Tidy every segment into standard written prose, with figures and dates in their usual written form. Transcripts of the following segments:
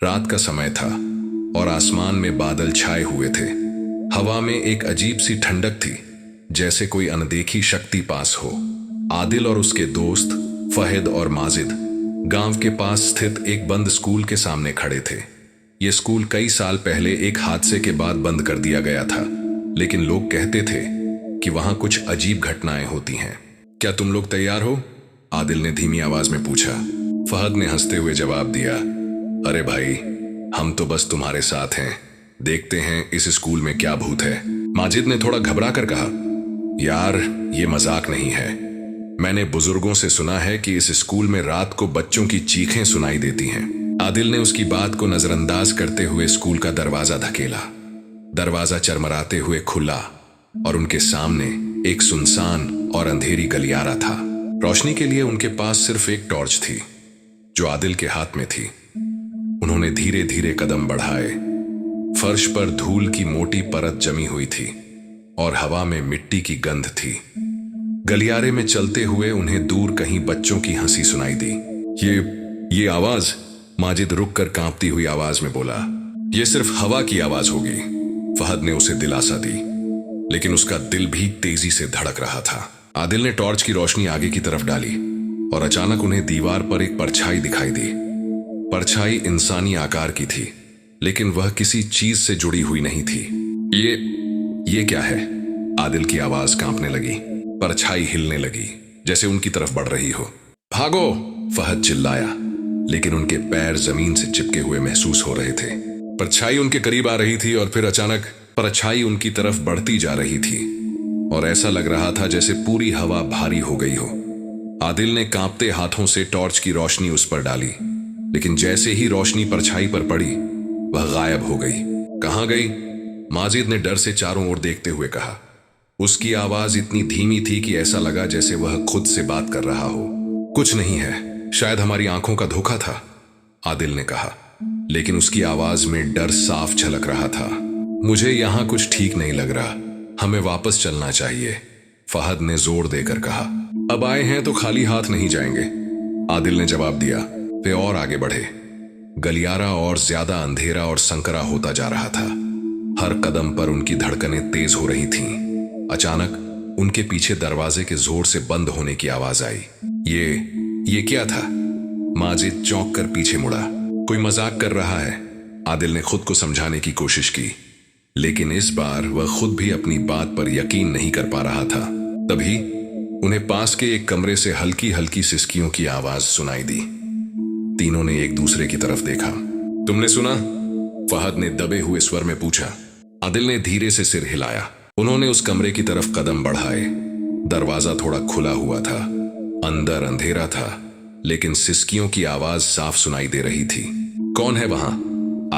रात का समय था और आसमान में बादल छाए हुए थे। हवा में एक अजीब सी ठंडक थी, जैसे कोई अनदेखी शक्ति पास हो। आदिल और उसके दोस्त फहद और माजिद गांव के पास स्थित एक बंद स्कूल के सामने खड़े थे। ये स्कूल कई साल पहले एक हादसे के बाद बंद कर दिया गया था, लेकिन लोग कहते थे कि वहां कुछ अजीब घटनाएं होती हैं। क्या तुम लोग तैयार हो? आदिल ने धीमी आवाज में पूछा। फहद ने हंसते हुए जवाब दिया, अरे भाई, हम तो बस तुम्हारे साथ हैं। देखते हैं इस स्कूल में क्या भूत है। माजिद ने थोड़ा घबरा कर कहा, यार ये मजाक नहीं है। मैंने बुजुर्गों से सुना है कि इस स्कूल में रात को बच्चों की चीखें सुनाई देती हैं। आदिल ने उसकी बात को नजरअंदाज करते हुए स्कूल का दरवाजा धकेला। दरवाजा चरमराते हुए खुला और उनके सामने एक सुनसान और अंधेरी गलियारा था। रोशनी के लिए उनके पास सिर्फ एक टॉर्च थी, जो आदिल के हाथ में थी। उन्होंने धीरे धीरे कदम बढ़ाए। फर्श पर धूल की मोटी परत जमी हुई थी और हवा में मिट्टी की गंध थी। गलियारे में चलते हुए उन्हें दूर कहीं बच्चों की हंसी सुनाई दी। ये आवाज, माजिद रुक कर कांपती हुई आवाज में बोला। ये सिर्फ हवा की आवाज होगी, फहद ने उसे दिलासा दी, लेकिन उसका दिल भी तेजी से धड़क रहा था। आदिल ने टॉर्च की रोशनी आगे की तरफ डाली और अचानक उन्हें दीवार पर एक परछाई दिखाई दी। परछाई इंसानी आकार की थी, लेकिन वह किसी चीज से जुड़ी हुई नहीं थी। ये क्या है? आदिल की आवाज कांपने लगी। परछाई हिलने लगी, जैसे उनकी तरफ बढ़ रही हो। भागो! फहद चिल्लाया, लेकिन उनके पैर जमीन से चिपके हुए महसूस हो रहे थे। परछाई उनके करीब आ रही थी और फिर अचानक परछाई उनकी तरफ बढ़ती जा रही थी और ऐसा लग रहा था जैसे पूरी हवा भारी हो गई हो। आदिल ने कांपते हाथों से टॉर्च की रोशनी उस पर डाली, लेकिन जैसे ही रोशनी परछाई पर पड़ी, वह गायब हो गई। कहां गई? माजिद ने डर से चारों ओर देखते हुए कहा। उसकी आवाज इतनी धीमी थी कि ऐसा लगा जैसे वह खुद से बात कर रहा हो। कुछ नहीं है, शायद हमारी आंखों का धोखा था, आदिल ने कहा, लेकिन उसकी आवाज में डर साफ झलक रहा था। मुझे यहां कुछ ठीक नहीं लग रहा, हमें वापस चलना चाहिए, फहद ने जोर देकर कहा। अब आए हैं तो खाली हाथ नहीं जाएंगे, आदिल ने जवाब दिया। वे और आगे बढ़े। गलियारा और ज्यादा अंधेरा और संकरा होता जा रहा था। हर कदम पर उनकी धड़कनें तेज हो रही थीं। अचानक उनके पीछे दरवाजे के जोर से बंद होने की आवाज आई। ये क्या था? माजिद चौंक कर पीछे मुड़ा। कोई मजाक कर रहा है, आदिल ने खुद को समझाने की कोशिश की, लेकिन इस बार वह खुद भी अपनी बात पर यकीन नहीं कर पा रहा था। तभी उन्हें पास के एक कमरे से हल्की हल्की सिसकियों की आवाज सुनाई दी। तीनों ने एक दूसरे की तरफ देखा। तुमने सुना? फहद ने दबे हुए स्वर में पूछा। आदिल ने धीरे से सिर हिलाया। उन्होंने उस कमरे की तरफ कदम बढ़ाए। दरवाजा थोड़ा खुला हुआ था, अंदर अंधेरा था, लेकिन सिसकियों की आवाज साफ सुनाई दे रही थी। कौन है वहां?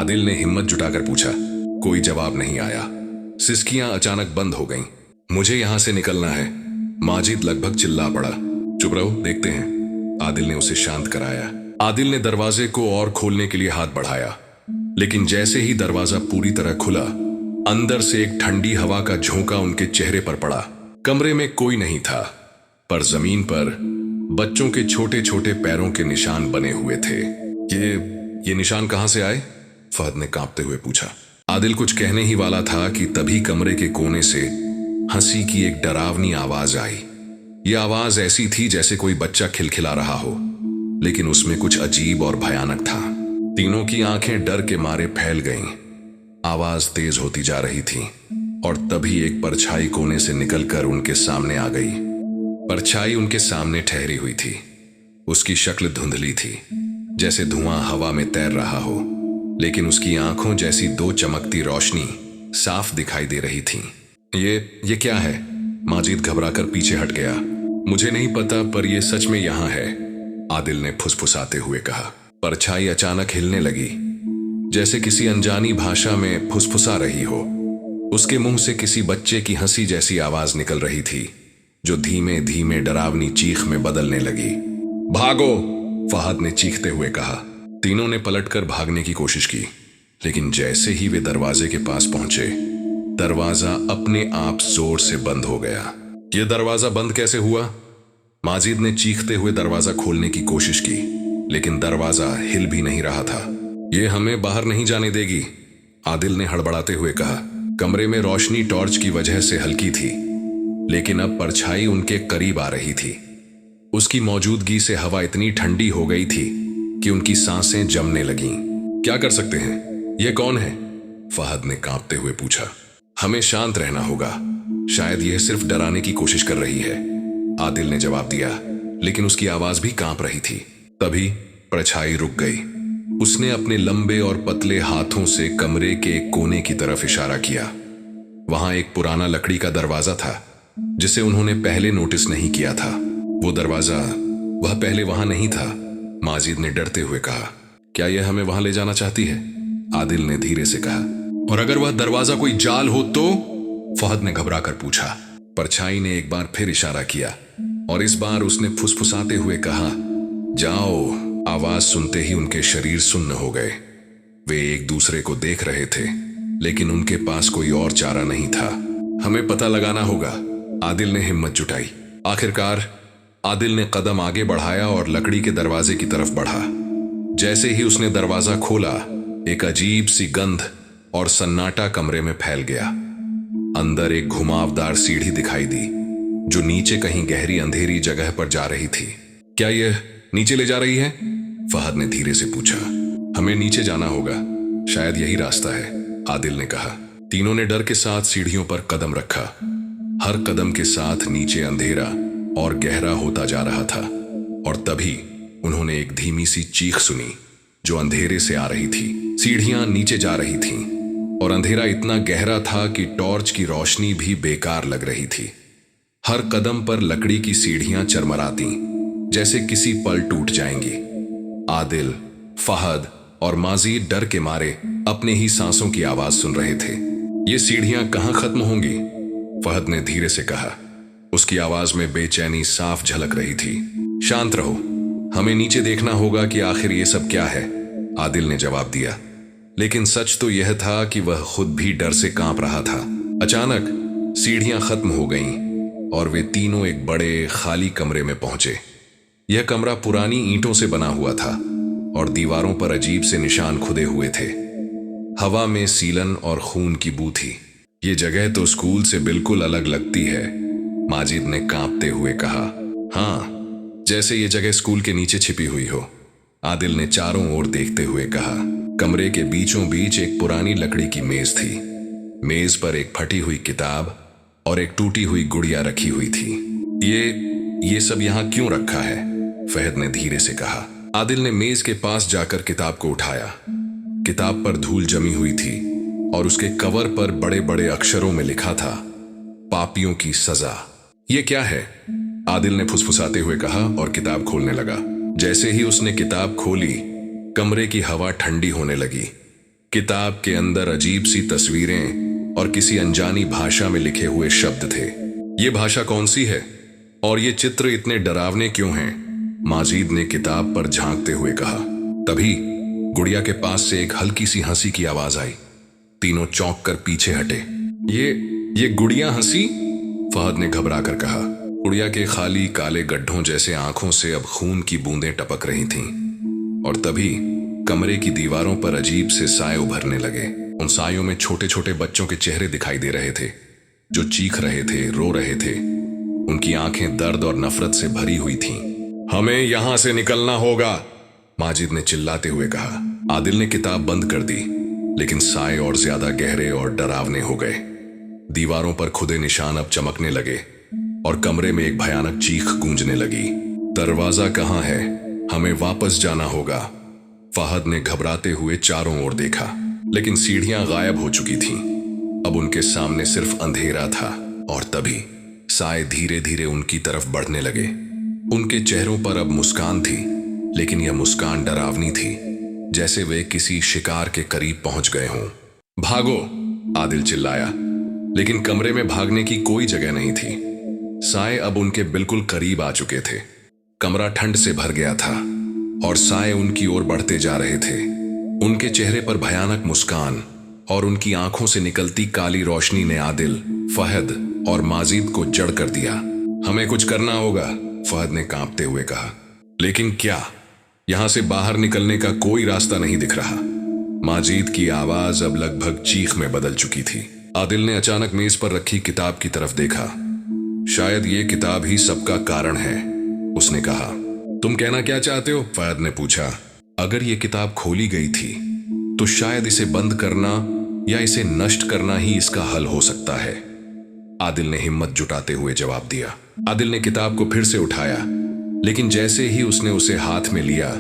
आदिल ने हिम्मत जुटाकर पूछा। कोई जवाब नहीं आया। सिसकियां अचानक बंद हो गईं। मुझे यहां से निकलना है, माजिद लगभग चिल्ला पड़ा। चुप रहो, देखते हैं, आदिल ने उसे शांत कराया। आदिल ने दरवाजे को और खोलने के लिए हाथ बढ़ाया, लेकिन जैसे ही दरवाजा पूरी तरह खुला, अंदर से एक ठंडी हवा का झोंका उनके चेहरे पर पड़ा। कमरे में कोई नहीं था, पर जमीन पर बच्चों के छोटे छोटे पैरों के निशान बने हुए थे। ये निशान कहां से आए? फहद ने कांपते हुए पूछा। आदिल कुछ कहने ही वाला था कि तभी कमरे के कोने से हंसी की एक डरावनी आवाज आई। यह आवाज ऐसी थी जैसे कोई बच्चा खिलखिला रहा हो, लेकिन उसमें कुछ अजीब और भयानक था। तीनों की आंखें डर के मारे फैल गईं। आवाज तेज होती जा रही थी और तभी एक परछाई कोने से निकलकर उनके सामने आ गई। परछाई उनके सामने ठहरी हुई थी। उसकी शक्ल धुंधली थी, जैसे धुआं हवा में तैर रहा हो, लेकिन उसकी आंखों जैसी दो चमकती रोशनी साफ दिखाई दे रही थी। ये क्या है? माजिद घबराकर पीछे हट गया। मुझे नहीं पता, पर यह सच में यहां है, आदिल ने फुसफुसाते हुए कहा। परछाई अचानक हिलने लगी, जैसे किसी अनजानी भाषा में फुसफुसा रही हो। उसके मुंह से किसी बच्चे की हंसी जैसी आवाज निकल रही थी, जो धीमे धीमे डरावनी चीख में बदलने लगी। भागो! फहद ने चीखते हुए कहा। तीनों ने पलटकर भागने की कोशिश की, लेकिन जैसे ही वे दरवाजे के पास पहुंचे, दरवाजा अपने आप जोर से बंद हो गया। यह दरवाजा बंद कैसे हुआ? माजिद ने चीखते हुए दरवाजा खोलने की कोशिश की, लेकिन दरवाजा हिल भी नहीं रहा था। ये हमें बाहर नहीं जाने देगी, आदिल ने हड़बड़ाते हुए कहा। कमरे में रोशनी टॉर्च की वजह से हल्की थी, लेकिन अब परछाई उनके करीब आ रही थी। उसकी मौजूदगी से हवा इतनी ठंडी हो गई थी कि उनकी सांसें जमने लगीं। क्या कर सकते हैं? ये कौन है? फहद ने कांपते हुए पूछा। हमें शांत रहना होगा, शायद यह सिर्फ डराने की कोशिश कर रही है, आदिल ने जवाब दिया, लेकिन उसकी आवाज भी कांप रही थी। तभी परछाई रुक गई। उसने अपने लंबे और पतले हाथों से कमरे के एक कोने की तरफ इशारा किया। वहां एक पुराना लकड़ी का दरवाजा था, जिसे उन्होंने पहले नोटिस नहीं किया था। वो दरवाजा, वह पहले वहां नहीं था, माजिद ने डरते हुए कहा। क्या यह हमें वहां ले जाना चाहती है? आदिल ने धीरे से कहा। और अगर वह दरवाजा कोई जाल हो तो? फहद ने घबरा कर पूछा। परछाई ने एक बार फिर इशारा किया और इस बार उसने फुसफुसाते हुए कहा, जाओ। आवाज सुनते ही उनके शरीर सुन्न हो गए। वे एक दूसरे को देख रहे थे, लेकिन उनके पास कोई और चारा नहीं था। हमें पता लगाना होगा, आदिल ने हिम्मत जुटाई। आखिरकार आदिल ने कदम आगे बढ़ाया और लकड़ी के दरवाजे की तरफ बढ़ा। जैसे ही उसने दरवाजा खोला, एक अजीब सी गंध और सन्नाटा कमरे में फैल गया। अंदर एक घुमावदार सीढ़ी दिखाई दी, जो नीचे कहीं गहरी अंधेरी जगह पर जा रही थी। क्या यह नीचे ले जा रही है? फहद ने धीरे से पूछा। हमें नीचे जाना होगा, शायद यही रास्ता है, आदिल ने कहा। तीनों ने डर के साथ सीढ़ियों पर कदम रखा। हर कदम के साथ नीचे अंधेरा और गहरा होता जा रहा था, और तभी उन्होंने एक धीमी सी चीख सुनी जो अंधेरे से आ रही थी। सीढ़ियां नीचे जा रही थीं, और अंधेरा इतना गहरा था कि टॉर्च की रोशनी भी बेकार लग रही थी। हर कदम पर लकड़ी की सीढ़ियां चरमराती, जैसे किसी पल टूट जाएंगी। आदिल, फहद और माजिद डर के मारे अपने ही सांसों की आवाज सुन रहे थे। ये सीढ़ियां कहां खत्म होंगी? फहद ने धीरे से कहा। उसकी आवाज में बेचैनी साफ झलक रही थी। शांत रहो, हमें नीचे देखना होगा कि आखिर ये सब क्या है, आदिल ने जवाब दिया। लेकिन सच तो यह था कि वह खुद भी डर से कांप रहा था। अचानक सीढ़ियां खत्म हो गईं और वे तीनों एक बड़े खाली कमरे में पहुंचे। यह कमरा पुरानी ईंटों से बना हुआ था और दीवारों पर अजीब से निशान खुदे हुए थे। हवा में सीलन और खून की बू थी। ये जगह तो स्कूल से बिल्कुल अलग लगती है, माजिद ने कांपते हुए कहा। हाँ, जैसे ये जगह स्कूल के नीचे छिपी हुई हो, आदिल ने चारों ओर देखते हुए कहा। कमरे के बीचों बीच एक पुरानी लकड़ी की मेज थी। मेज पर एक फटी हुई किताब और एक टूटी हुई गुड़िया रखी हुई थी। ये सब यहाँ क्यों रखा है? फहद ने धीरे से कहा। आदिल ने मेज के पास जाकर किताब को उठाया। किताब पर धूल जमी हुई थी और उसके कवर पर बड़े बड़े अक्षरों में लिखा था, पापियों की सजा। ये क्या है? आदिल ने फुसफुसाते हुए कहा और किताब खोलने लगा। जैसे ही उसने किताब खोली, कमरे की हवा ठंडी होने लगी। किताब के अंदर अजीब सी तस्वीरें और किसी अनजानी भाषा में लिखे हुए शब्द थे। ये भाषा कौन सी है और ये चित्र इतने डरावने क्यों हैं? माजिद ने किताब पर झांकते हुए कहा। तभी गुड़िया के पास से एक हल्की सी हंसी की आवाज आई। तीनों चौंक कर पीछे हटे। ये गुड़िया हंसी? फहद ने घबरा कर कहा। गुड़िया के खाली काले गड्ढों जैसे आंखों से अब खून की बूंदें टपक रही थीं। और तभी कमरे की दीवारों पर अजीब से साए उभरने लगे। उन सायों में छोटे छोटे बच्चों के चेहरे दिखाई दे रहे थे, जो चीख रहे थे, रो रहे थे। उनकी आंखें दर्द और नफरत से भरी हुई थीं। हमें यहां से निकलना होगा, माजिद ने चिल्लाते हुए कहा। आदिल ने किताब बंद कर दी, लेकिन साए और ज्यादा गहरे और डरावने हो गए। दीवारों पर खुदे निशान अब चमकने लगे और कमरे में एक भयानक चीख गूंजने लगी। दरवाजा कहाँ है? हमें वापस जाना होगा। फहद ने घबराते हुए चारों ओर देखा, लेकिन सीढ़ियां गायब हो चुकी थीं। अब उनके सामने सिर्फ अंधेरा था। और तभी साए धीरे धीरे उनकी तरफ बढ़ने लगे। उनके चेहरों पर अब मुस्कान थी, लेकिन यह मुस्कान डरावनी थी, जैसे वे किसी शिकार के करीब पहुंच गए हों। भागो, आदिल चिल्लाया, लेकिन कमरे में भागने की कोई जगह नहीं थी। साए अब उनके बिल्कुल करीब आ चुके थे। कमरा ठंड से भर गया था और साए उनकी ओर बढ़ते जा रहे थे। उनके चेहरे पर भयानक मुस्कान और उनकी आंखों से निकलती काली रोशनी ने आदिल, फहद और माजिद को जड़ कर दिया। हमें कुछ करना होगा, फहद ने कांपते हुए कहा। लेकिन क्या? यहां से बाहर निकलने का कोई रास्ता नहीं दिख रहा। माजिद की आवाज अब लगभग चीख में बदल चुकी थी। आदिल ने अचानक मेज पर रखी किताब की तरफ देखा। शायद ये किताब ही सबका कारण है, उसने कहा। तुम कहना क्या चाहते हो? फहद ने पूछा। अगर ये किताब खोली गई थी तो शायद इसे बंद करना या इसे नष्ट करना ही इसका हल हो सकता है, आदिल ने हिम्मत जुटाते हुए जवाब दिया। आदिल ने किताब को फिर से उठाया, लेकिन जैसे ही उसने उसे हाथ में लिया,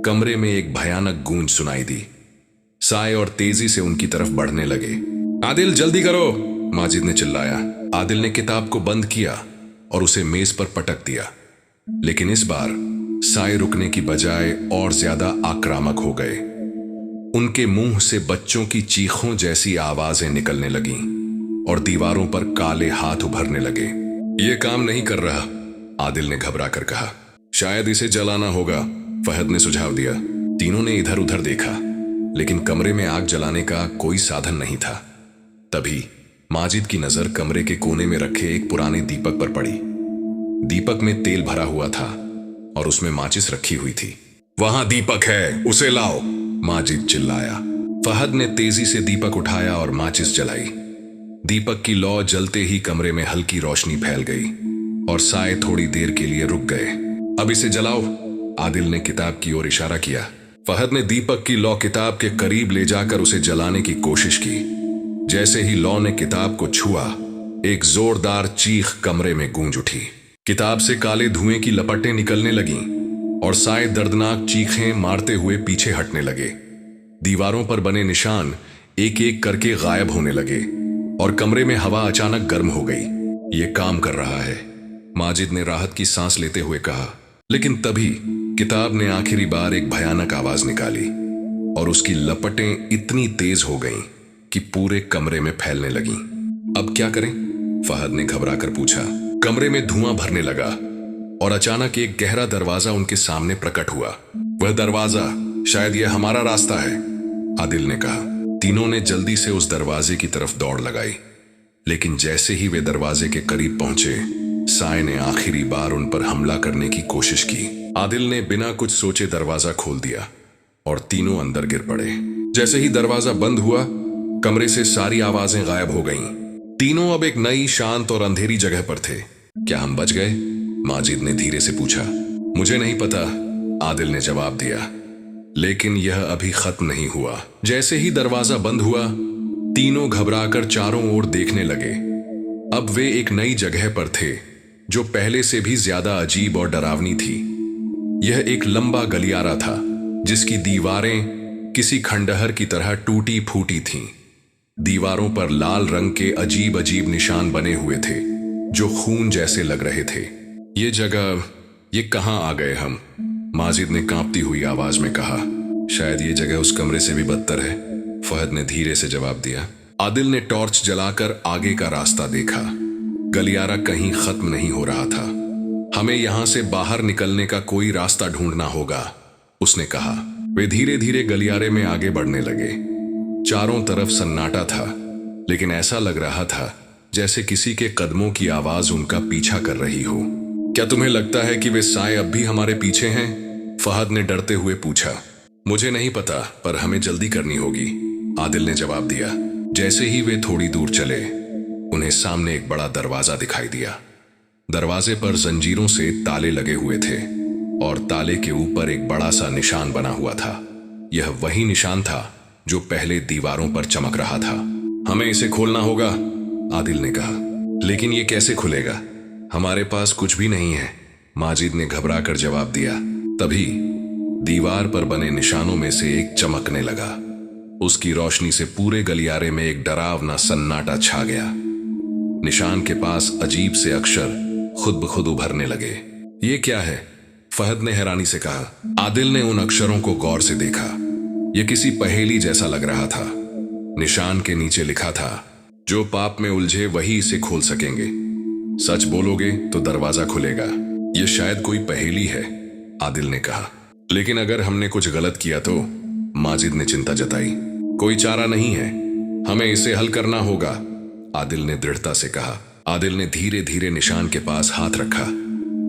कमरे में एक भयानक गूंज सुनाई दी। साए और तेजी से उनकी तरफ बढ़ने लगे। आदिल जल्दी करो, माजिद ने चिल्लाया। आदिल ने किताब को बंद किया और उसे मेज पर पटक दिया, लेकिन इस बार साए रुकने की बजाय और ज्यादा आक्रामक हो गए। उनके मुंह से बच्चों की चीखों जैसी आवाजें निकलने लगीं और दीवारों पर काले हाथ उभरने लगे। यह काम नहीं कर रहा, आदिल ने घबरा कर कहा। शायद इसे जलाना होगा, फहद ने सुझाव दिया। तीनों ने इधर उधर देखा, लेकिन कमरे में आग जलाने का कोई साधन नहीं था। तभी माजिद की नजर कमरे के कोने में रखे एक पुराने दीपक पर पड़ी। दीपक में तेल भरा हुआ था और उसमें माचिस रखी हुई थी। वहां दीपक है, उसे लाओ, माजिद चिल्लाया। फहद ने तेजी से दीपक उठाया और माचिस जलाई। दीपक की लौ जलते ही कमरे में हल्की रोशनी फैल गई और साए थोड़ी देर के लिए रुक गए। अब इसे जलाओ, आदिल ने किताब की ओर इशारा किया। फहद ने दीपक की लौ किताब के करीब ले जाकर उसे जलाने की कोशिश की। जैसे ही लौ ने किताब को छुआ, एक जोरदार चीख कमरे में गूंज उठी। किताब से काले धुएं की लपटें निकलने लगीं और साए दर्दनाक चीखें मारते हुए पीछे हटने लगे। दीवारों पर बने निशान एक एक करके गायब होने लगे और कमरे में हवा अचानक गर्म हो गई। ये काम कर रहा है, माजिद ने राहत की सांस लेते हुए कहा। लेकिन तभी किताब ने आखिरी बार एक भयानक आवाज निकाली और उसकी लपटें इतनी तेज हो गईं कि पूरे कमरे में फैलने लगीं। अब क्या करें? फहद ने घबरा कर पूछा। कमरे में धुआं भरने लगा और अचानक एक गहरा दरवाजा उनके सामने प्रकट हुआ। वह दरवाजा, शायद यह हमारा रास्ता है, आदिल ने कहा। तीनों ने जल्दी से उस दरवाजे की तरफ दौड़ लगाई, लेकिन जैसे ही वे दरवाजे के करीब पहुंचे, साए ने आखिरी बार उन पर हमला करने की कोशिश की। आदिल ने बिना कुछ सोचे दरवाजा खोल दिया और तीनों अंदर गिर पड़े। जैसे ही दरवाजा बंद हुआ, कमरे से सारी आवाजें गायब हो गईं। तीनों अब एक नई, शांत और अंधेरी जगह पर थे। क्या हम बच गए? माजिद ने धीरे से पूछा। मुझे नहीं पता, आदिल ने जवाब दिया, लेकिन यह अभी खत्म नहीं हुआ। जैसे ही दरवाजा बंद हुआ, तीनों घबराकर चारों ओर देखने लगे। अब वे एक नई जगह पर थे जो पहले से भी ज्यादा अजीब और डरावनी थी। यह एक लंबा गलियारा था जिसकी दीवारें किसी खंडहर की तरह टूटी फूटी थीं। दीवारों पर लाल रंग के अजीब अजीब निशान बने हुए थे जो खून जैसे लग रहे थे। ये जगह, ये कहां आ गए हम? माजिद ने कांपती हुई आवाज में कहा। शायद ये जगह उस कमरे से भी बदतर है, फहद ने धीरे से जवाब दिया। आदिल ने टॉर्च जलाकर आगे का रास्ता देखा। गलियारा कहीं खत्म नहीं हो रहा था। हमें यहां से बाहर निकलने का कोई रास्ता ढूंढना होगा, उसने कहा। वे धीरे धीरे गलियारे में आगे बढ़ने लगे। चारों तरफ सन्नाटा था, लेकिन ऐसा लग रहा था जैसे किसी के कदमों की आवाज उनका पीछा कर रही हो। क्या तुम्हें लगता है कि वे साए अब भी हमारे पीछे हैं? फहद ने डरते हुए पूछा। मुझे नहीं पता, पर हमें जल्दी करनी होगी, आदिल ने जवाब दिया। जैसे ही वे थोड़ी दूर चले, उन्हें सामने एक बड़ा दरवाजा दिखाई दिया। दरवाजे पर जंजीरों से ताले लगे हुए थे और ताले के ऊपर एक बड़ा सा निशान बना हुआ था। यह वही निशान था जो पहले दीवारों पर चमक रहा था। हमें इसे खोलना होगा, आदिल ने कहा। लेकिन ये कैसे खुलेगा? हमारे पास कुछ भी नहीं है, माजिद ने घबराकर जवाब दिया। तभी दीवार पर बने निशानों में से एक चमकने लगा। उसकी रोशनी से पूरे गलियारे में एक डरावना सन्नाटा छा गया। निशान के पास अजीब से अक्षर खुद ब खुद उभरने लगे। ये क्या है? फहद ने हैरानी से कहा। आदिल ने उन अक्षरों को गौर से देखा। यह किसी पहेली जैसा लग रहा था। निशान के नीचे लिखा था, जो पाप में उलझे वही इसे खोल सकेंगे। सच बोलोगे तो दरवाजा खुलेगा। यह शायद कोई पहेली है, आदिल ने कहा। लेकिन अगर हमने कुछ गलत किया तो? माजिद ने चिंता जताई। कोई चारा नहीं है, हमें इसे हल करना होगा, आदिल ने दृढ़ता से कहा। आदिल ने धीरे धीरे निशान के पास हाथ रखा।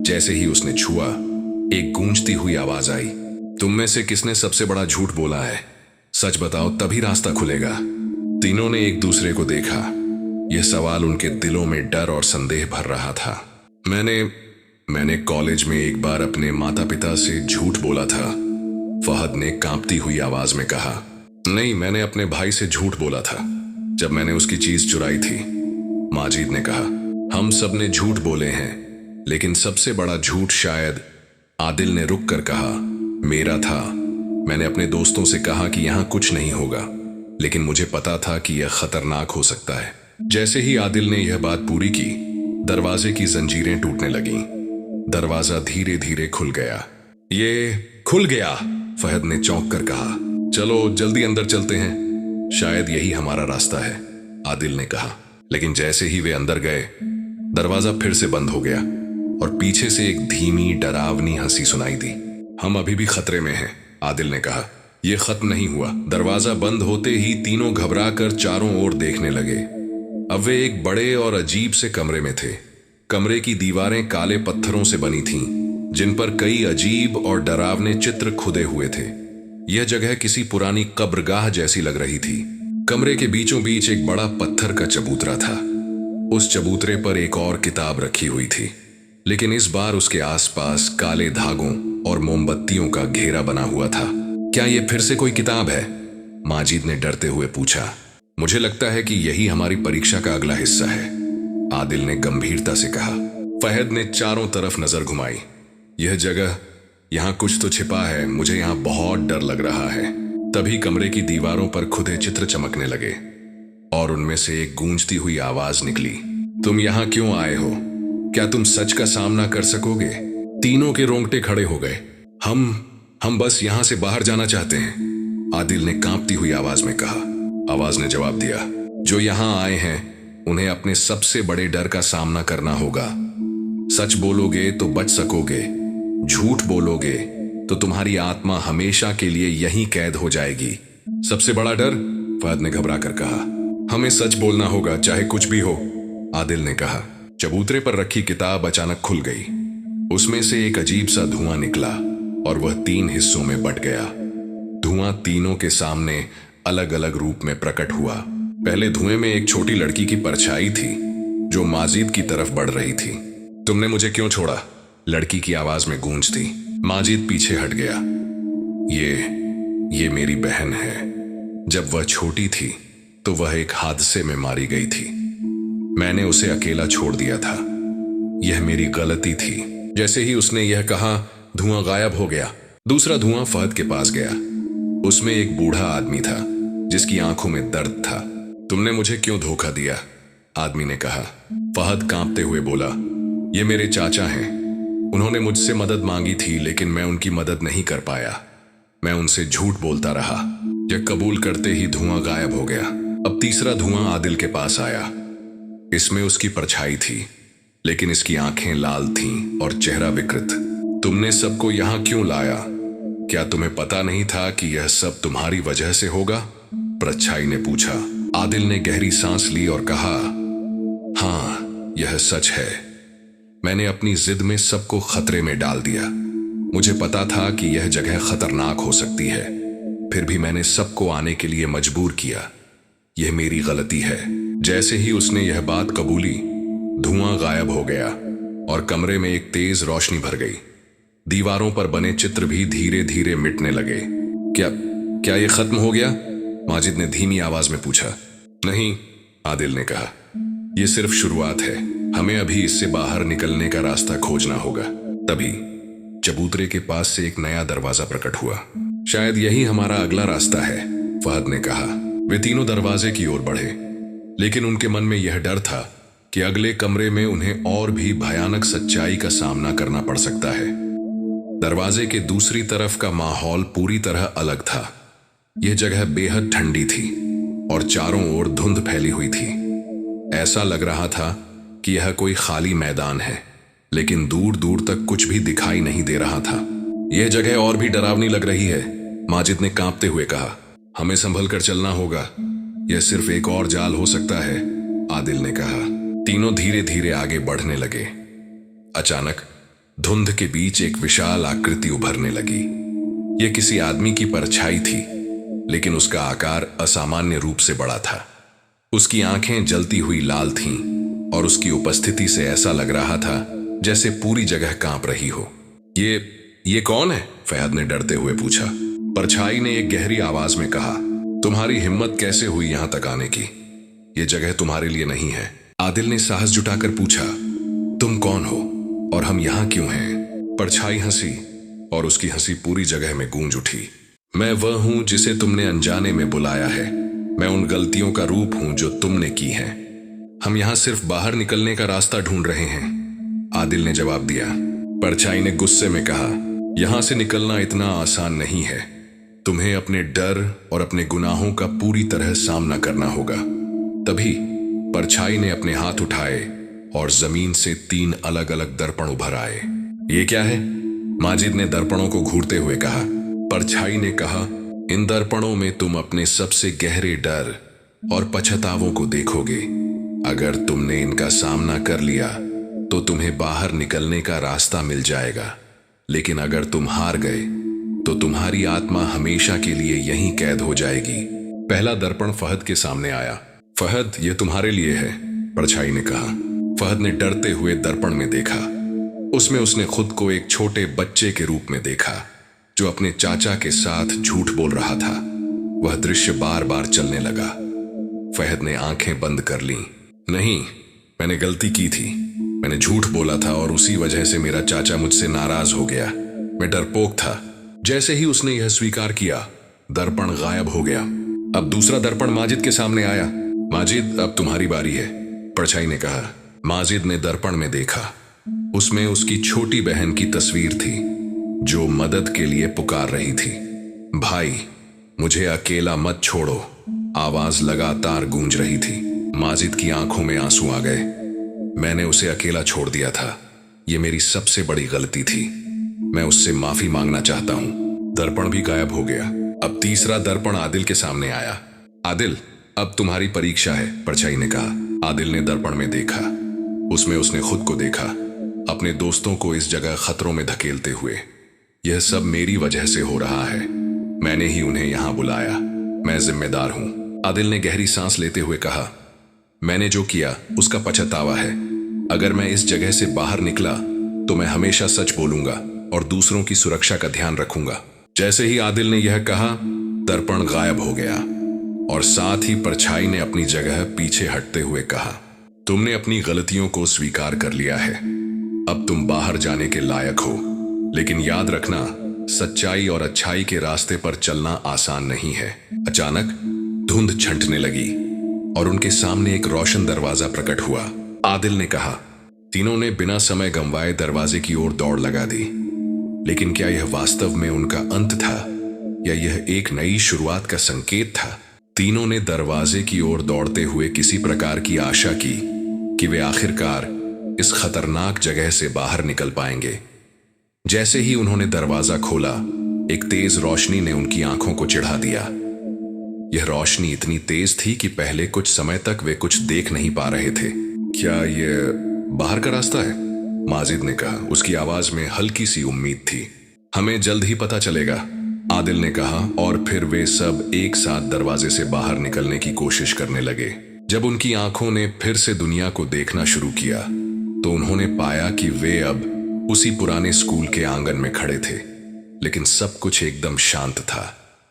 जैसे ही उसने छुआ, एक गूंजती हुई आवाज आई। तुम में से किसने सबसे बड़ा झूठ बोला है? सच बताओ तभी रास्ता खुलेगा। तीनों ने एक दूसरे को देखा। यह सवाल उनके दिलों में डर और संदेह भर रहा था। मैंने कॉलेज में एक बार अपने माता पिता से झूठ बोला था, फहद ने कांपती हुई आवाज में कहा। नहीं, मैंने अपने भाई से झूठ बोला था जब मैंने उसकी चीज चुराई थी, माजिद ने कहा। हम सब ने झूठ बोले हैं, लेकिन सबसे बड़ा झूठ शायद, आदिल ने रुक कर कहा, मेरा था। मैंने अपने दोस्तों से कहा कि यहां कुछ नहीं होगा, लेकिन मुझे पता था कि यह खतरनाक हो सकता है। जैसे ही आदिल ने यह बात पूरी की, दरवाजे की जंजीरें टूटने लगीं। दरवाजा धीरे धीरे खुल गया। ये खुल गया, फहद ने चौंक कर कहा। चलो जल्दी अंदर चलते हैं, शायद यही हमारा रास्ता है, आदिल ने कहा। लेकिन जैसे ही वे अंदर गए, दरवाजा फिर से बंद हो गया और पीछे से एक धीमी डरावनी हंसी सुनाई दी। हम अभी भी खतरे में हैं, आदिल ने कहा। यह खत्म नहीं हुआ। दरवाजा बंद होते ही तीनों घबरा कर चारों ओर देखने लगे। अब वे एक बड़े और अजीब से कमरे में थे। कमरे की दीवारें काले पत्थरों से बनी थीं, जिन पर कई अजीब और डरावने चित्र खुदे हुए थे। यह जगह किसी पुरानी कब्रगाह जैसी लग रही थी। कमरे के बीचों बीच एक बड़ा पत्थर का चबूतरा था। उस चबूतरे पर एक और किताब रखी हुई थी, लेकिन इस बार उसके आसपास काले धागों और मोमबत्तियों का घेरा बना हुआ था। क्या यह फिर से कोई किताब है? माजिद ने डरते हुए पूछा। मुझे लगता है कि यही हमारी परीक्षा का अगला हिस्सा है, आदिल ने गंभीरता से कहा। फहद ने चारों तरफ नजर घुमाई। यह जगह, यहां कुछ तो छिपा है, मुझे यहां बहुत डर लग रहा है। तभी कमरे की दीवारों पर खुदे चित्र चमकने लगे और उनमें से एक गूंजती हुई आवाज निकली। तुम यहां क्यों आए हो? क्या तुम सच का सामना कर सकोगे? तीनों के रोंगटे खड़े हो गए। हम बस यहां से बाहर जाना चाहते हैं, आदिल ने कांपती हुई आवाज में कहा। आवाज ने जवाब दिया, जो यहां आए हैं उन्हें अपने सबसे बड़े डर का सामना करना होगा। सच बोलोगे तो बच सकोगे, झूठ बोलोगे तो तुम्हारी आत्मा हमेशा के लिए यहीं कैद हो जाएगी। सबसे बड़ा डर? फहद ने घबरा कर कहा। हमें सच बोलना होगा, चाहे कुछ भी हो, आदिल ने कहा। चबूतरे पर रखी किताब अचानक खुल गई। उसमें से एक अजीब सा धुआं निकला और वह 3 हिस्सों में बट गया। धुआं तीनों के सामने अलग अलग रूप में प्रकट हुआ। पहले धुएं में एक छोटी लड़की की परछाई थी, जो माजिद की तरफ बढ़ रही थी। तुमने मुझे क्यों छोड़ा? लड़की की आवाज में गूंज थी। माजिद पीछे हट गया। ये मेरी बहन है। जब वह छोटी थी तो वह एक हादसे में मारी गई थी। मैंने उसे अकेला छोड़ दिया था। यह मेरी गलती थी। जैसे ही उसने यह कहा, धुआं गायब हो गया। दूसरा धुआं फहद के पास गया। उसमें एक बूढ़ा आदमी था, जिसकी आंखों में दर्द था। तुमने मुझे क्यों धोखा दिया? आदमी ने कहा। फहद कांपते हुए बोला, ये मेरे चाचा हैं। उन्होंने मुझसे मदद मांगी थी, लेकिन मैं उनकी मदद नहीं कर पाया। मैं उनसे झूठ बोलता रहा। यह कबूल करते ही धुआं गायब हो गया। अब तीसरा धुआं आदिल के पास आया। इसमें उसकी परछाई थी, लेकिन इसकी आंखें लाल थीं और चेहरा विकृत। तुमने सबको यहां क्यों लाया? क्या तुम्हें पता नहीं था कि यह सब तुम्हारी वजह से होगा? परछाई ने पूछा। आदिल ने गहरी सांस ली और कहा, हाँ, यह सच है। मैंने अपनी जिद में सबको खतरे में डाल दिया। मुझे पता था कि यह जगह खतरनाक हो सकती है, फिर भी मैंने सबको आने के लिए मजबूर किया। यह मेरी गलती है। जैसे ही उसने यह बात कबूली, धुआं गायब हो गया और कमरे में एक तेज रोशनी भर गई। दीवारों पर बने चित्र भी धीरे धीरे मिटने लगे। क्या यह खत्म हो गया? माजिद ने धीमी आवाज में पूछा। नहीं, आदिल ने कहा, यह सिर्फ शुरुआत है। हमें अभी इससे बाहर निकलने का रास्ता खोजना होगा। तभी चबूतरे के पास से एक नया दरवाजा प्रकट हुआ। शायद यही हमारा अगला रास्ता है, फहद ने कहा। वे तीनों दरवाजे की ओर बढ़े, लेकिन उनके मन में यह डर था कि अगले कमरे में उन्हें और भी भयानक सच्चाई का सामना करना पड़ सकता है। दरवाजे के दूसरी तरफ का माहौल पूरी तरह अलग था। यह जगह बेहद ठंडी थी और चारों ओर धुंध फैली हुई थी। ऐसा लग रहा था कि यह कोई खाली मैदान है, लेकिन दूर दूर तक कुछ भी दिखाई नहीं दे रहा था। यह जगह और भी डरावनी लग रही है, माजिद ने कांपते हुए कहा। हमें संभल कर चलना होगा। यह सिर्फ एक और जाल हो सकता है, आदिल ने कहा। तीनों धीरे धीरे आगे बढ़ने लगे। अचानक धुंध के बीच एक विशाल आकृति उभरने लगी। यह किसी आदमी की परछाई थी, लेकिन उसका आकार असामान्य रूप से बड़ा था। उसकी आंखें जलती हुई लाल थीं और उसकी उपस्थिति से ऐसा लग रहा था जैसे पूरी जगह कांप रही हो। ये कौन है? फहद ने डरते हुए पूछा। परछाई ने एक गहरी आवाज में कहा, तुम्हारी हिम्मत कैसे हुई यहां तक आने की? ये जगह तुम्हारे लिए नहीं है। आदिल ने साहस जुटाकर पूछा, तुम कौन हो और हम यहां क्यों हैं? परछाई हंसी और उसकी हंसी पूरी जगह में गूंज उठी। मैं वह हूं जिसे तुमने अनजाने में बुलाया है। मैं उन गलतियों का रूप हूं जो तुमने की हैं। हम यहां सिर्फ बाहर निकलने का रास्ता ढूंढ रहे हैं, आदिल ने जवाब दिया। परछाई ने गुस्से में कहा, यहां से निकलना इतना आसान नहीं है। तुम्हें अपने डर और अपने गुनाहों का पूरी तरह सामना करना होगा। तभी परछाई ने अपने हाथ उठाए और जमीन से 3 अलग अलग दर्पण उभर आए। ये क्या है? माजिद ने दर्पणों को घूरते हुए कहा। परछाई ने कहा, इन दर्पणों में तुम अपने सबसे गहरे डर और पछतावों को देखोगे। अगर तुमने इनका सामना कर लिया तो तुम्हें बाहर निकलने का रास्ता मिल जाएगा, लेकिन अगर तुम हार गए तो तुम्हारी आत्मा हमेशा के लिए यहीं कैद हो जाएगी। पहला दर्पण फहद के सामने आया। फहद, ये तुम्हारे लिए है, परछाई ने कहा। फहद ने डरते हुए दर्पण में देखा। उसमें उसने खुद को एक छोटे बच्चे के रूप में देखा जो अपने चाचा के साथ झूठ बोल रहा था। वह दृश्य बार बार चलने लगा। फहद ने आंखें बंद कर लीं। नहीं, मैंने गलती की थी। मैंने झूठ बोला था और उसी वजह से मेरा चाचा मुझसे नाराज हो गया। मैं डरपोक था। जैसे ही उसने यह स्वीकार किया, दर्पण गायब हो गया। अब दूसरा दर्पण माजिद के सामने आया। माजिद, अब तुम्हारी बारी है, परछाई ने कहा। माजिद ने दर्पण में देखा। उसमें उसकी छोटी बहन की तस्वीर थी जो मदद के लिए पुकार रही थी। भाई, मुझे अकेला मत छोड़ो, आवाज लगातार गूंज रही थी। माजिद की आंखों में आंसू आ गए। मैंने उसे अकेला छोड़ दिया था। यह मेरी सबसे बड़ी गलती थी। मैं उससे माफी मांगना चाहता हूं। दर्पण भी गायब हो गया। अब तीसरा दर्पण आदिल के सामने आया। आदिल, अब तुम्हारी परीक्षा है, परछाई ने कहा। आदिल ने दर्पण में देखा। उसमें उसने खुद को देखा, अपने दोस्तों को इस जगह खतरों में धकेलते हुए। यह सब मेरी वजह से हो रहा है। मैंने ही उन्हें यहां बुलाया। मैं जिम्मेदार हूं, आदिल ने गहरी सांस लेते हुए कहा। मैंने जो किया उसका पछतावा है। अगर मैं इस जगह से बाहर निकला तो मैं हमेशा सच बोलूंगा और दूसरों की सुरक्षा का ध्यान रखूंगा। जैसे ही आदिल ने यह कहा, दर्पण गायब हो गया और साथ ही परछाई ने अपनी जगह पीछे हटते हुए कहा, तुमने अपनी गलतियों को स्वीकार कर लिया है। अब तुम बाहर जाने के लायक हो, लेकिन याद रखना, सच्चाई और अच्छाई के रास्ते पर चलना आसान नहीं है। अचानक धुंध छंटने लगी और उनके सामने एक रोशन दरवाजा प्रकट हुआ। आदिल ने कहा। तीनों ने बिना समय गंवाए दरवाजे की ओर दौड़ लगा दी। लेकिन क्या यह वास्तव में उनका अंत था या यह एक नई शुरुआत का संकेत था? तीनों ने दरवाजे की ओर दौड़ते हुए किसी प्रकार की आशा की कि वे आखिरकार इस खतरनाक जगह से बाहर निकल पाएंगे। जैसे ही उन्होंने दरवाजा खोला, एक तेज रोशनी ने उनकी आंखों को चिढ़ा दिया। यह रोशनी इतनी तेज थी कि पहले कुछ समय तक वे कुछ देख नहीं पा रहे थे। क्या यह बाहर का रास्ता है? माजिद ने कहा। उसकी आवाज में हल्की सी उम्मीद थी। हमें जल्द ही पता चलेगा, आदिल ने कहा। और फिर वे सब एक साथ दरवाजे से बाहर निकलने की कोशिश करने लगे। जब उनकी आंखों ने फिर से दुनिया को देखना शुरू किया तो उन्होंने पाया कि वे अब उसी पुराने स्कूल के आंगन में खड़े थे। लेकिन सब कुछ एकदम शांत था,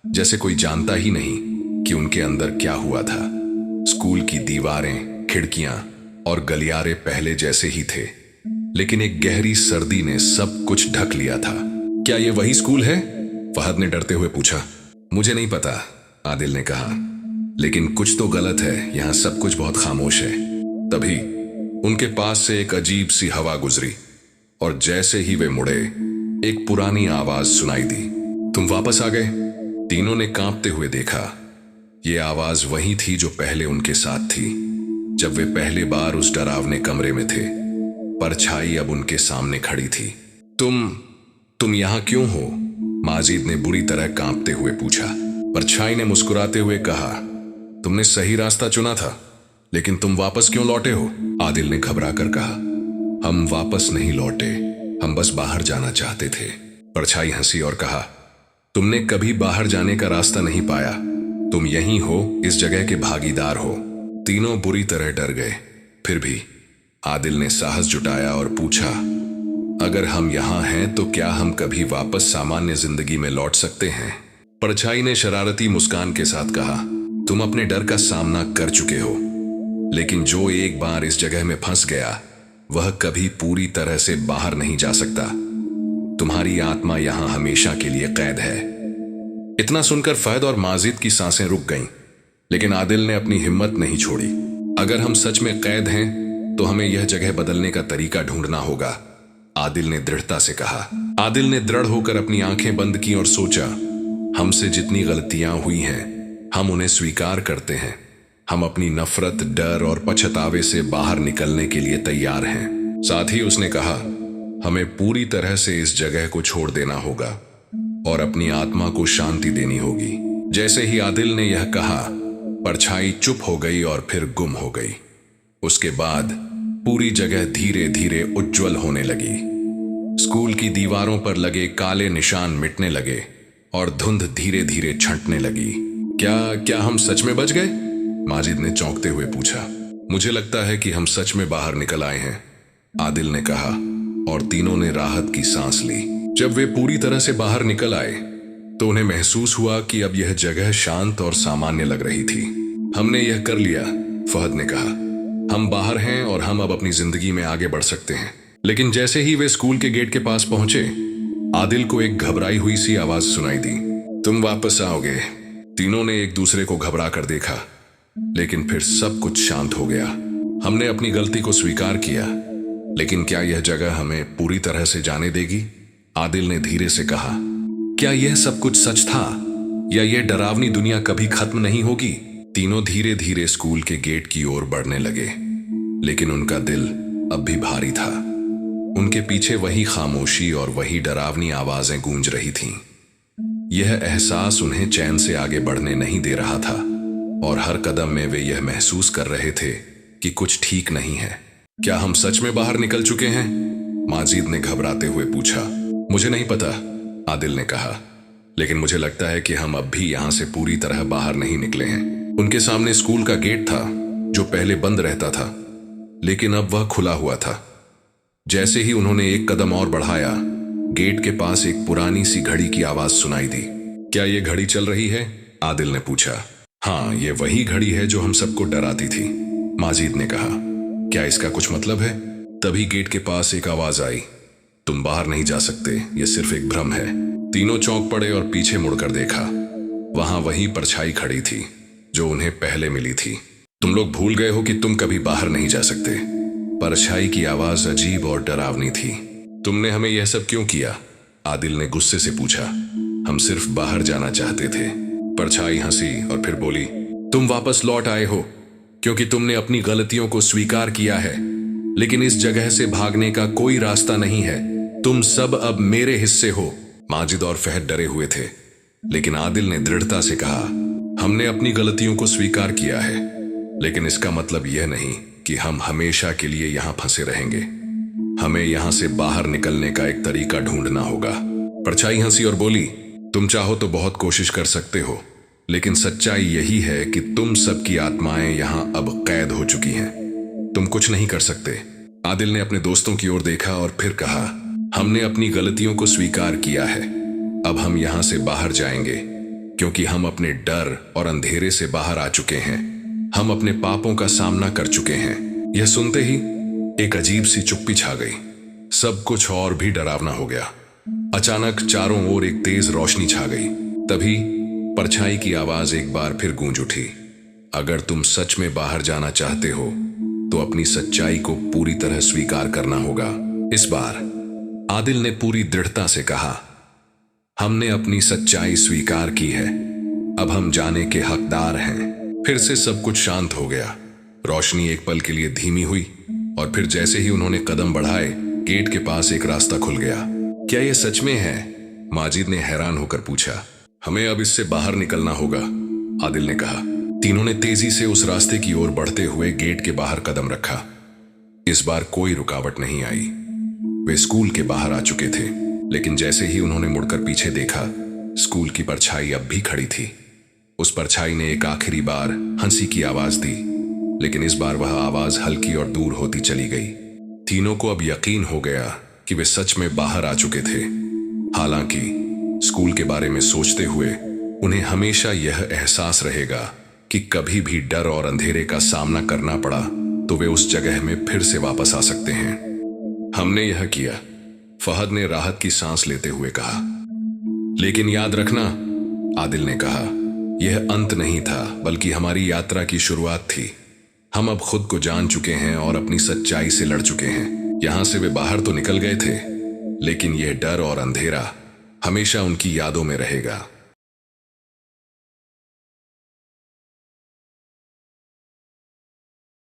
जैसे कोई जानता ही नहीं कि उनके अंदर क्या हुआ था। स्कूल की दीवारें, खिड़कियां और गलियारे पहले जैसे ही थे, लेकिन एक गहरी सर्दी ने सब कुछ ढक लिया था। क्या यह वही स्कूल है? फहद ने डरते हुए पूछा। मुझे नहीं पता, आदिल ने कहा, लेकिन कुछ तो गलत है। यहां सब कुछ बहुत खामोश है। तभी उनके पास से एक अजीब सी हवा गुजरी और जैसे ही वे मुड़े, एक पुरानी आवाज सुनाई दी। तुम वापस आ गए? तीनों ने कांपते हुए देखा। यह आवाज वही थी जो पहले उनके साथ थी, जब वे पहली बार उस डरावने कमरे में थे। परछाई अब उनके सामने खड़ी थी। तुम यहां क्यों हो? माजिद ने बुरी तरह कांपते हुए पूछा। परछाई ने मुस्कुराते हुए कहा, तुमने सही रास्ता चुना था, लेकिन तुम वापस क्यों लौटे हो? आदिल ने घबरा कर कहा। हम वापस नहीं लौटे, हम बस बाहर जाना चाहते थे। परछाई हंसी और कहा, तुमने कभी बाहर जाने का रास्ता नहीं पाया। तुम यहीं हो, इस जगह के भागीदार हो। तीनों बुरी तरह डर गए। फिर भी आदिल ने साहस जुटाया और पूछा, अगर हम यहां हैं तो क्या हम कभी वापस सामान्य जिंदगी में लौट सकते हैं? परछाई ने शरारती मुस्कान के साथ कहा, तुम अपने डर का सामना कर चुके हो, लेकिन जो एक बार इस जगह में फंस गया वह कभी पूरी तरह से बाहर नहीं जा सकता। तुम्हारी आत्मा यहां हमेशा के लिए कैद है। इतना सुनकर फहद और माजिद की सांसें रुक गईं, लेकिन आदिल ने अपनी हिम्मत नहीं छोड़ी। अगर हम सच में कैद हैं तो हमें यह जगह बदलने का तरीका ढूंढना होगा, आदिल ने दृढ़ता से कहा। आदिल ने दृढ़ होकर अपनी आंखें बंद की और सोचा, हमसे जितनी गलतियां हुई हैं हम उन्हें स्वीकार करते हैं। हम अपनी नफरत, डर और पछतावे से बाहर निकलने के लिए तैयार हैं। साथ ही उसने कहा, हमें पूरी तरह से इस जगह को छोड़ देना होगा और अपनी आत्मा को शांति देनी होगी। जैसे ही आदिल ने यह कहा, परछाई चुप हो गई और फिर गुम हो गई। उसके बाद पूरी जगह धीरे धीरे उज्जवल होने लगी। स्कूल की दीवारों पर लगे काले निशान मिटने लगे और धुंध धीरे धीरे छंटने लगी। क्या हम सच में बच गए? माजिद ने चौंकते हुए पूछा। मुझे लगता है कि हम सच में बाहर निकल आए हैं, आदिल ने कहा, और तीनों ने राहत की सांस ली। जब वे पूरी तरह से बाहर निकल आए तो उन्हें महसूस हुआ कि अब यह जगह शांत और सामान्य लग रही थी। हमने यह कर लिया, फहद ने कहा। हम बाहर हैं और हम अब अपनी जिंदगी में आगे बढ़ सकते हैं। लेकिन जैसे ही वे स्कूल के गेट के पास पहुंचे, आदिल को एक घबराई हुई सी आवाज सुनाई दी, तुम वापस आओगे। तीनों ने एक दूसरे को घबरा कर देखा, लेकिन फिर सब कुछ शांत हो गया। हमने अपनी गलती को स्वीकार किया, लेकिन क्या यह जगह हमें पूरी तरह से जाने देगी? आदिल ने धीरे से कहा, क्या यह सब कुछ सच था या यह डरावनी दुनिया कभी खत्म नहीं होगी? तीनों धीरे धीरे स्कूल के गेट की ओर बढ़ने लगे, लेकिन उनका दिल अब भी भारी था। उनके पीछे वही खामोशी और वही डरावनी आवाजें गूंज रही थीं। यह एहसास उन्हें चैन से आगे बढ़ने नहीं दे रहा था और हर कदम में वे यह महसूस कर रहे थे कि कुछ ठीक नहीं है। क्या हम सच में बाहर निकल चुके हैं? माजिद ने घबराते हुए पूछा। मुझे नहीं पता, आदिल ने कहा, लेकिन मुझे लगता है कि हम अब भी यहां से पूरी तरह बाहर नहीं निकले हैं। उनके सामने स्कूल का गेट था, जो पहले बंद रहता था, लेकिन अब वह खुला हुआ था। जैसे ही उन्होंने एक कदम और बढ़ाया, गेट के पास एक पुरानी सी घड़ी की आवाज सुनाई दी। क्या यह घड़ी चल रही है? आदिल ने पूछा। हाँ, यह वही घड़ी है जो हम सबको डराती थी, माजिद ने कहा। क्या इसका कुछ मतलब है? तभी गेट के पास एक आवाज आई, तुम बाहर नहीं जा सकते, यह सिर्फ एक भ्रम है। तीनों चौंक पड़े और पीछे मुड़कर देखा। वहां वही परछाई खड़ी थी जो उन्हें पहले मिली थी। तुम लोग भूल गए हो कि तुम कभी बाहर नहीं जा सकते। परछाई की आवाज अजीब और डरावनी थी। तुमने हमें यह सब क्यों किया? आदिल ने गुस्से से पूछा। हम सिर्फ बाहर जाना चाहते थे। परछाई हंसी और फिर बोली, तुम वापस लौट आए हो क्योंकि तुमने अपनी गलतियों को स्वीकार किया है, लेकिन इस जगह से भागने का कोई रास्ता नहीं है। तुम सब अब मेरे हिस्से हो। माजिद और फहद डरे हुए थे, लेकिन आदिल ने दृढ़ता से कहा, हमने अपनी गलतियों को स्वीकार किया है, लेकिन इसका मतलब यह नहीं कि हम हमेशा के लिए यहां फंसे रहेंगे। हमें यहां से बाहर निकलने का एक तरीका ढूंढना होगा। परछाई हंसी और बोली, तुम चाहो तो बहुत कोशिश कर सकते हो, लेकिन सच्चाई यही है कि तुम सबकी आत्माएं यहां अब कैद हो चुकी हैं। तुम कुछ नहीं कर सकते। आदिल ने अपने दोस्तों की ओर देखा और फिर कहा, हमने अपनी गलतियों को स्वीकार किया है। अब हम यहां से बाहर जाएंगे क्योंकि हम अपने डर और अंधेरे से बाहर आ चुके हैं। हम अपने पापों का सामना कर चुके हैं। यह सुनते ही एक अजीब सी चुप्पी छा गई। सब कुछ और भी डरावना हो गया। अचानक चारों ओर एक तेज रोशनी छा गई। तभी परछाई की आवाज एक बार फिर गूंज उठी, अगर तुम सच में बाहर जाना चाहते हो तो अपनी सच्चाई को पूरी तरह स्वीकार करना होगा। इस बार आदिल ने पूरी दृढ़ता से कहा, हमने अपनी सच्चाई स्वीकार की है। अब हम जाने के हकदार हैं। फिर से सब कुछ शांत हो गया। रोशनी एक पल के लिए धीमी हुई और फिर जैसे ही उन्होंने कदम बढ़ाए, गेट के पास एक रास्ता खुल गया। क्या यह सच में है? माजिद ने हैरान होकर पूछा। हमें अब इससे बाहर निकलना होगा, आदिल ने कहा। तीनों ने तेजी से उस रास्ते की ओर बढ़ते हुए गेट के बाहर कदम रखा। इस बार कोई रुकावट नहीं आई। वे स्कूल के बाहर आ चुके थे, लेकिन जैसे ही उन्होंने मुड़कर पीछे देखा स्कूल की परछाई अब भी खड़ी थी। उस परछाई ने एक आखिरी बार हंसी की आवाज दी, लेकिन इस बार वह आवाज हल्की और दूर होती चली गई। तीनों को अब यकीन हो गया कि वे सच में बाहर आ चुके थे। हालांकि स्कूल के बारे में सोचते हुए उन्हें हमेशा यह एहसास रहेगा कि कभी भी डर और अंधेरे का सामना करना पड़ा तो वे उस जगह में फिर से वापस आ सकते हैं। हमने यह किया, फहद ने राहत की सांस लेते हुए कहा। लेकिन याद रखना, आदिल ने कहा, यह अंत नहीं था बल्कि हमारी यात्रा की शुरुआत थी। हम अब खुद को जान चुके हैं और अपनी सच्चाई से लड़ चुके हैं। यहां से वे बाहर तो निकल गए थे, लेकिन यह डर और अंधेरा हमेशा उनकी यादों में रहेगा।